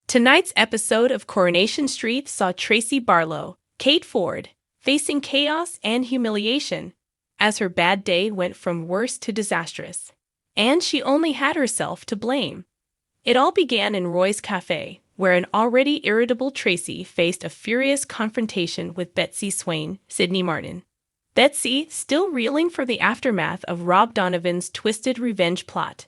Tonight's episode of Coronation Street saw Tracy Barlow, Kate Ford, facing chaos and humiliation as her bad day went from worse to disastrous. And she only had herself to blame. It all began in Roy's cafe, where an already irritable Tracy faced a furious confrontation with Betsy Swain, Sidney Martin. Betsy, still reeling from the aftermath of Rob Donovan's twisted revenge plot,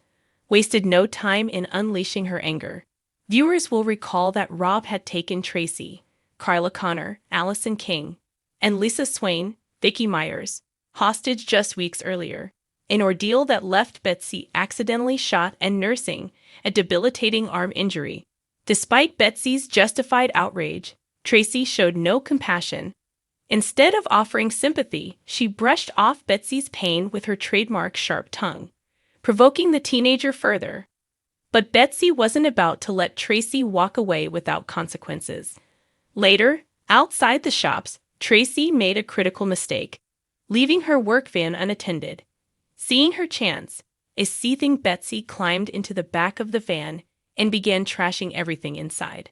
wasted no time in unleashing her anger. Viewers will recall that Rob had taken Tracy, Carla Connor, Allison King, and Lisa Swain, Vicky Myers, hostage just weeks earlier, an ordeal that left Betsy accidentally shot and nursing a debilitating arm injury. Despite Betsy's justified outrage, Tracy showed no compassion. Instead of offering sympathy, she brushed off Betsy's pain with her trademark sharp tongue, provoking the teenager further. But Betsy wasn't about to let Tracy walk away without consequences. Later, outside the shops, Tracy made a critical mistake, leaving her work van unattended. Seeing her chance, a seething Betsy climbed into the back of the van and began trashing everything inside.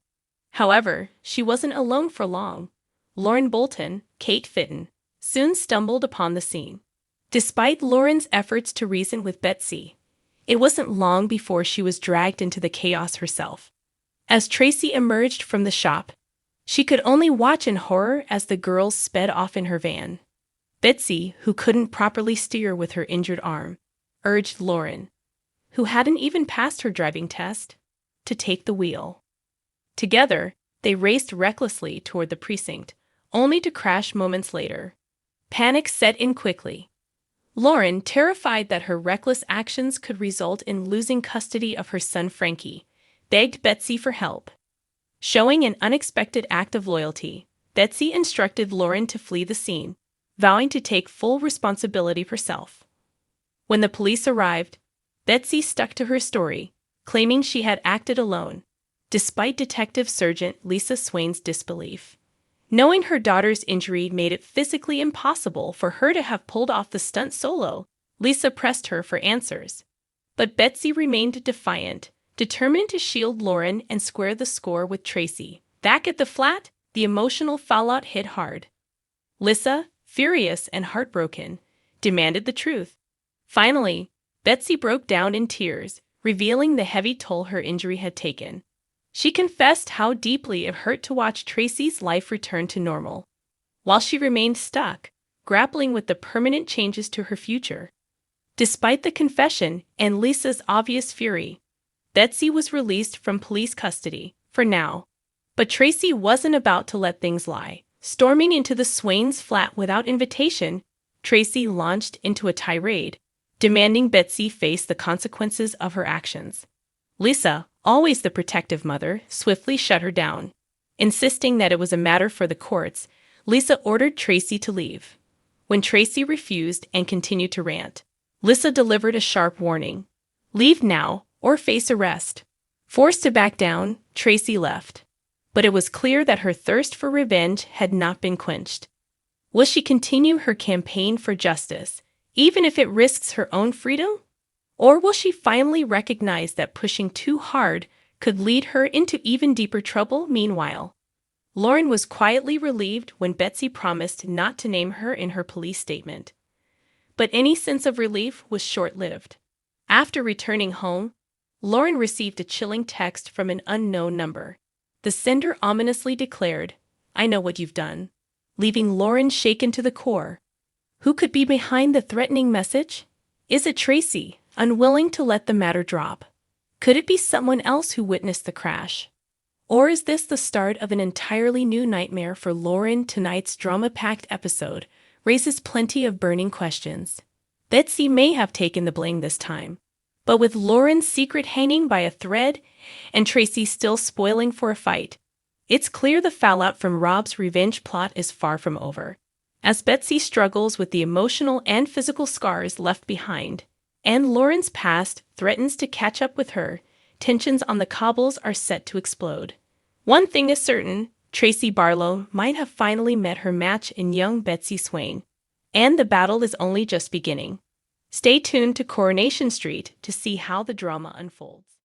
However, she wasn't alone for long. Lauren Bolton, Kate Fitton, soon stumbled upon the scene. Despite Lauren's efforts to reason with Betsy, it wasn't long before she was dragged into the chaos herself. As Tracy emerged from the shop, she could only watch in horror as the girls sped off in her van. Betsy, who couldn't properly steer with her injured arm, urged Lauren, who hadn't even passed her driving test, to take the wheel. Together, they raced recklessly toward the precinct, only to crash moments later. Panic set in quickly. Lauren, terrified that her reckless actions could result in losing custody of her son Frankie, begged Betsy for help. Showing an unexpected act of loyalty, Betsy instructed Lauren to flee the scene, vowing to take full responsibility herself. When the police arrived, Betsy stuck to her story, claiming she had acted alone, despite Detective Sergeant Lisa Swain's disbelief. Knowing her daughter's injury made it physically impossible for her to have pulled off the stunt solo, Lisa pressed her for answers. But Betsy remained defiant, determined to shield Lauren and square the score with Tracy. Back at the flat, the emotional fallout hit hard. Lisa, furious and heartbroken, demanded the truth. Finally, Betsy broke down in tears, revealing the heavy toll her injury had taken. She confessed how deeply it hurt to watch Tracy's life return to normal, while she remained stuck, grappling with the permanent changes to her future. Despite the confession and Lisa's obvious fury, Betsy was released from police custody, for now. But Tracy wasn't about to let things lie. Storming into the Swains' flat without invitation, Tracy launched into a tirade, demanding Betsy face the consequences of her actions. Lisa, always the protective mother, swiftly shut her down. Insisting that it was a matter for the courts, Lisa ordered Tracy to leave. When Tracy refused and continued to rant, Lisa delivered a sharp warning. "Leave now, or face arrest." Forced to back down, Tracy left. But it was clear that her thirst for revenge had not been quenched. Will she continue her campaign for justice, even if it risks her own freedom? Or will she finally recognize that pushing too hard could lead her into even deeper trouble? Meanwhile, Lauren was quietly relieved when Betsy promised not to name her in her police statement. But any sense of relief was short-lived. After returning home, Lauren received a chilling text from an unknown number. The sender ominously declared, "I know what you've done," leaving Lauren shaken to the core. Who could be behind the threatening message? Is it Tracy, unwilling to let the matter drop? Could it be someone else who witnessed the crash? Or is this the start of an entirely new nightmare for Lauren? Tonight's drama-packed episode raises plenty of burning questions. Betsy may have taken the blame this time, but with Lauren's secret hanging by a thread and Tracy still spoiling for a fight, it's clear the fallout from Rob's revenge plot is far from over. As Betsy struggles with the emotional and physical scars left behind, and Lauren's past threatens to catch up with her, tensions on the cobbles are set to explode. One thing is certain, Tracy Barlow might have finally met her match in young Betsy Swain, and the battle is only just beginning. Stay tuned to Coronation Street to see how the drama unfolds.